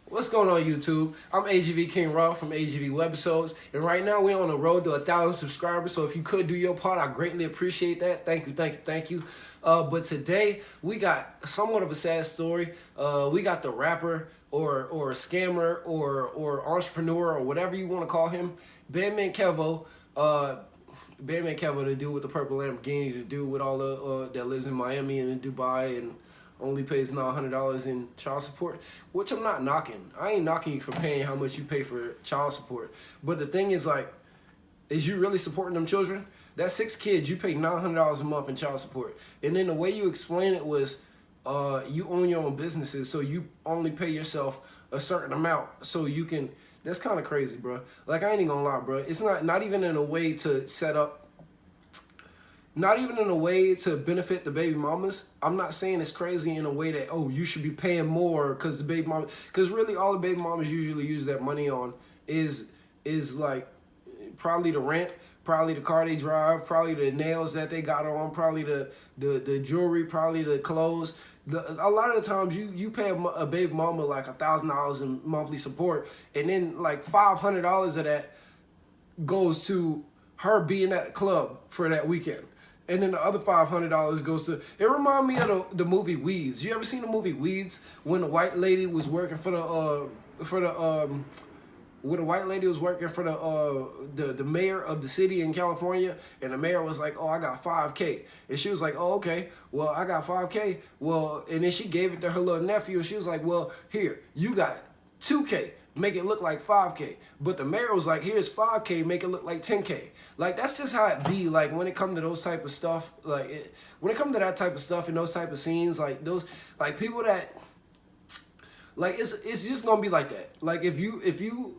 What's going on, YouTube? I'm AGV King Raw from AGV Webisodes, and right now we're on the road to 1,000 subscribers. So if you could do your part, I greatly appreciate that. Thank you. But today we got somewhat of a sad story. We got the rapper or scammer or entrepreneur or whatever you want to call him, Bandman Kevo. Bandman Kevo, the dude with the purple Lamborghini, the dude with all the that lives in Miami and in Dubai and only pays $900 in child support, which I'm not knocking. I ain't knocking you for paying how much you pay for child support. But the thing is, like, is you really supporting them children? That's 6 kids. You pay $900 a month in child support. And then the way you explain it was you own your own businesses, so you only pay yourself a certain amount so you can. That's kind of crazy, bro. Like, I ain't even gonna lie, bro. It's not even in a way to set up. Not even in a way to benefit the baby mamas. I'm not saying it's crazy in a way that, oh, you should be paying more because the baby mama, because really all the baby mamas usually use that money on is like probably the rent, probably the car they drive, probably the nails that they got on, probably the jewelry, probably the clothes. A lot of the times you pay a baby mama like $1,000 in monthly support, and then like $500 of that goes to her being at the club for that weekend. And then the other $500 goes to. It remind me of the movie Weeds. You ever seen the movie Weeds when the white lady was working for the mayor of the city in California, and the mayor was like, "Oh, I got 5K," and she was like, "Oh, okay, well, I got 5K." Well, and then she gave it to her little nephew, and she was like, "Well, here, you got 2K." Make it look like 5K. But the mayor was like, here's 5K, make it look like 10K. Like, that's just how it be. Like, when it comes to those type of stuff, like, when it comes to that type of stuff and those type of scenes, like, those, like, people that, like, it's just gonna be like that. Like, if you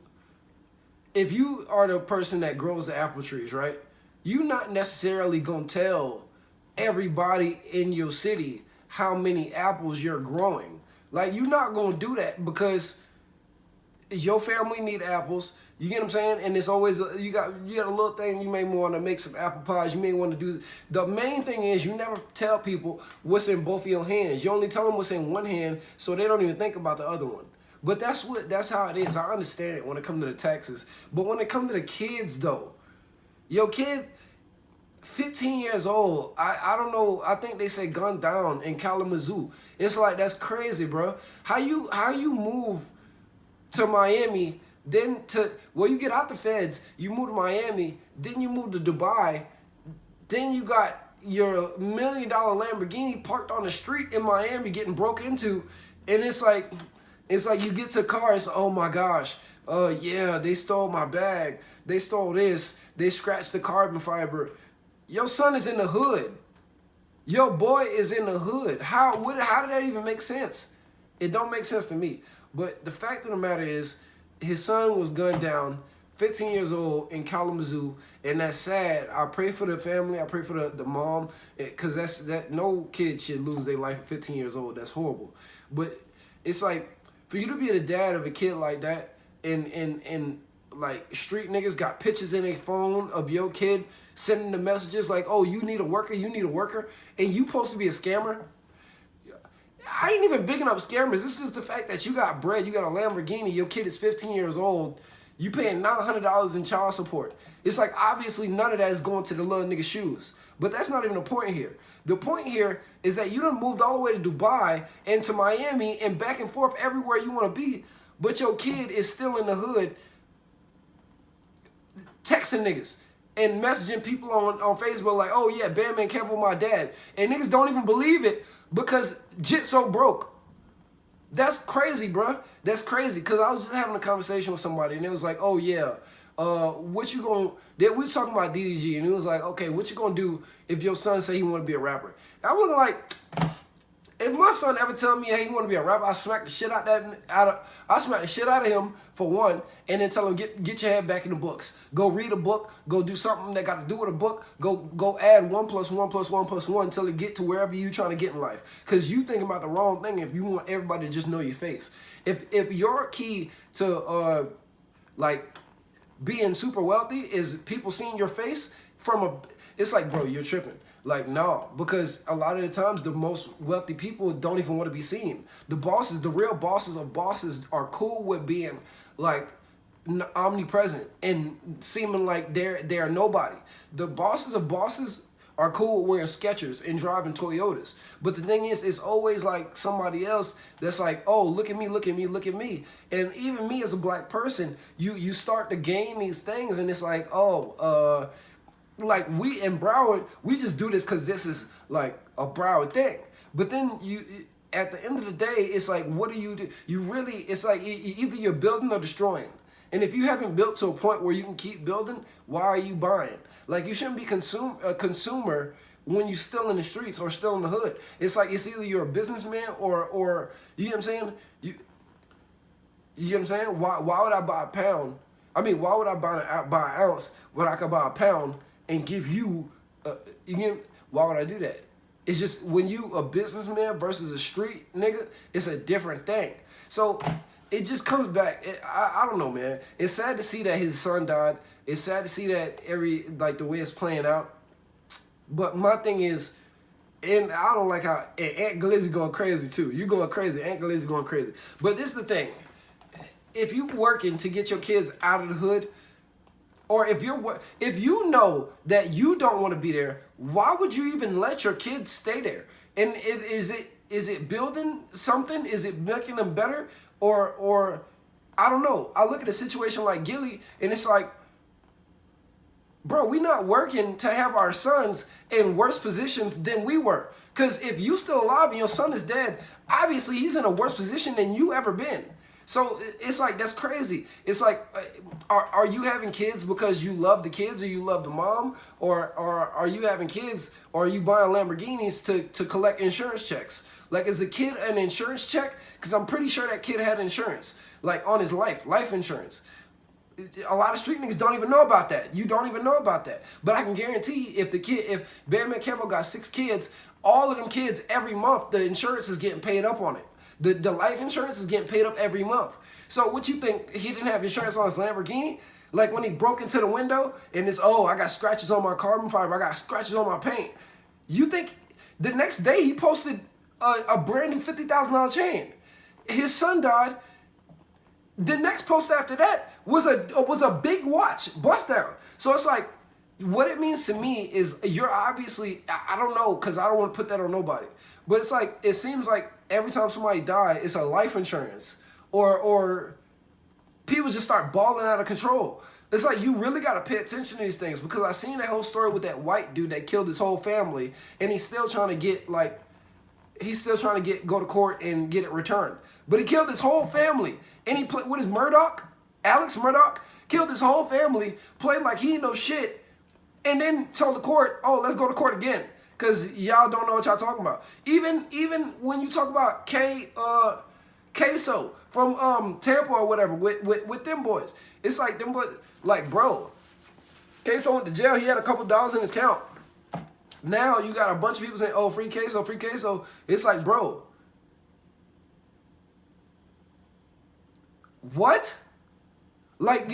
are the person that grows the apple trees, right? You're not necessarily gonna tell everybody in your city how many apples you're growing. Like, you're not gonna do that because your family need apples. You get what I'm saying? And it's always, you got a little thing, you may want to make some apple pies, you may want to do. The main thing is you never tell people what's in both of your hands. You only tell them what's in one hand so they don't even think about the other one. But that's how it is. I understand it when it comes to the taxes. But when it comes to the kids, though, your kid, 15 years old, I don't know, I think they say gunned down in Kalamazoo. It's like, that's crazy, bro. How you move to Miami, then you get out the feds, you move to Miami, then you move to Dubai, then you got your $1 million Lamborghini parked on the street in Miami getting broke into, and it's like you get to the car, it's oh my gosh, yeah, they stole my bag, they stole this, they scratched the carbon fiber. Your son is in the hood. Your boy is in the hood. How did that even make sense? It don't make sense to me. But the fact of the matter is, his son was gunned down, 15 years old, in Kalamazoo, and that's sad. I pray for the family. I pray for the mom, because no kid should lose their life at 15 years old. That's horrible. But it's like, for you to be the dad of a kid like that, and like street niggas got pictures in their phone of your kid sending the messages like, oh, you need a worker, and you supposed to be a scammer. I ain't even bigging up scammers. It's just the fact that you got bread, you got a Lamborghini, your kid is 15 years old, you paying $900 in child support. It's like, obviously none of that is going to the little nigga's shoes. But that's not even the point here. The point here is that you done moved all the way to Dubai and to Miami and back and forth everywhere you want to be, but your kid is still in the hood texting niggas and messaging people on Facebook like, oh yeah, Bandman Kevo my dad. And niggas don't even believe it because Jit so broke. That's crazy, bro. That's crazy. Because I was just having a conversation with somebody and it was like, oh yeah, what you gonna, we was talking about DDG and it was like, okay, what you gonna do if your son say he wanna be a rapper? I was like, if my son ever tell me, hey, he want to be a rapper, I smack the shit out of him for one, and then tell him get your head back in the books. Go read a book. Go do something that got to do with a book. Go add 1 + 1 + 1 + 1 until it get to wherever you trying to get in life. Cause you thinking about the wrong thing if you want everybody to just know your face. If your key to like being super wealthy is people seeing your face it's like, bro, you're tripping. Like, no, because a lot of the times the most wealthy people don't even want to be seen. The bosses, the real bosses of bosses are cool with being like omnipresent and seeming like they're nobody. The bosses of bosses are cool with wearing Skechers and driving Toyotas. But the thing is, it's always like somebody else that's like, oh, look at me, look at me, look at me. And even me as a black person, you start to gain these things, and it's like, oh, like we in Broward, we just do this because this is like a Broward thing. But then at the end of the day, it's like, what do? You really, it's like either you're building or destroying. And if you haven't built to a point where you can keep building, why are you buying? Like, you shouldn't be a consumer when you're still in the streets or still in the hood. It's like, it's either you're a businessman or you know what I'm saying? You know what I'm saying? Why would I buy a pound? I mean, why would I buy an ounce when I could buy a pound and give you, why would I do that? It's just, when you a businessman versus a street nigga, it's a different thing. So it just comes back. I don't know, man. It's sad to see that his son died. It's sad to see that the way it's playing out. But my thing is, and I don't like how Aunt Glizzy going crazy too. You going crazy. Aunt Glizzy going crazy. But this is the thing. If you working to get your kids out of the hood, or if you know that you don't want to be there, why would you even let your kids stay there? And is it building something? Is it making them better? Or I don't know. I look at a situation like Gilly, and it's like, bro, we not working to have our sons in worse positions than we were. Because if you still alive and your son is dead, obviously he's in a worse position than you ever been. So it's like, that's crazy. It's like, are you having kids because you love the kids or you love the mom? Or are you having kids, or are you buying Lamborghinis to collect insurance checks? Like, is the kid an insurance check? Because I'm pretty sure that kid had insurance, like on his life insurance. A lot of street niggas don't even know about that. You don't even know about that. But I can guarantee if Bandman Kevo got 6 kids, all of them kids every month, the insurance is getting paid up on it. The life insurance is getting paid up every month. So what you think, he didn't have insurance on his Lamborghini? Like when he broke into the window and it's, oh, I got scratches on my carbon fiber, I got scratches on my paint. You think the next day he posted a brand new $50,000 chain. His son died. The next post after that was a big watch bust down. So it's like, what it means to me is you're obviously, I don't know, because I don't want to put that on nobody. But it's like, it seems like every time somebody dies, it's a life insurance. Or people just start balling out of control. It's like, you really got to pay attention to these things, because I seen that whole story with that white dude that killed his whole family, and he's still trying to get, like, go to court and get it returned. But he killed his whole family. And he played, what is Murdoch? Alex Murdoch killed his whole family, played like he ain't no shit, and then told the court, oh, let's go to court again, because y'all don't know what y'all talking about. Even when you talk about Queso from Tampa or whatever, with them boys, it's like them boys, like, bro, Queso went to jail, he had a couple dollars in his account. Now you got a bunch of people saying, oh, free Queso, free Queso. It's like, bro, what? Like,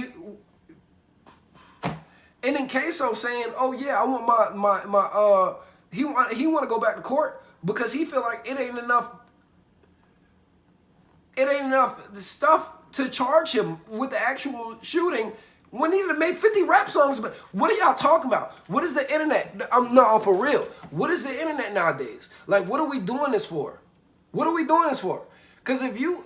and then Queso saying, oh yeah, I want my he want to go back to court because he feel like it ain't enough stuff to charge him with the actual shooting, when he done made 50 rap songs. But what are y'all talking about? What is the internet? I'm for real. What is the internet nowadays? Like, what are we doing this for? What are we doing this for? Because if you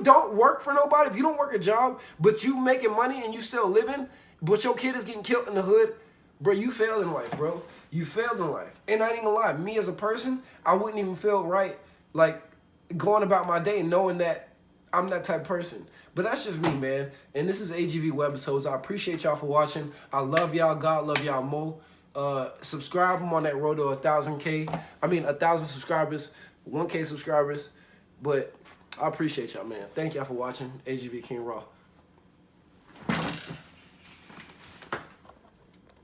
don't work for nobody, if you don't work a job, but you making money and you still living, but your kid is getting killed in the hood, bro, you failed in life, bro. You failed in life. And I ain't gonna lie, me as a person, I wouldn't even feel right, like, going about my day knowing that I'm that type of person. But that's just me, man. And this is AGV Webisodes. I appreciate y'all for watching. I love y'all. God love y'all more. Subscribe. I'm on that road to 1,000 subscribers, 1K subscribers. But I appreciate y'all, man. Thank y'all for watching. AGV King Raw.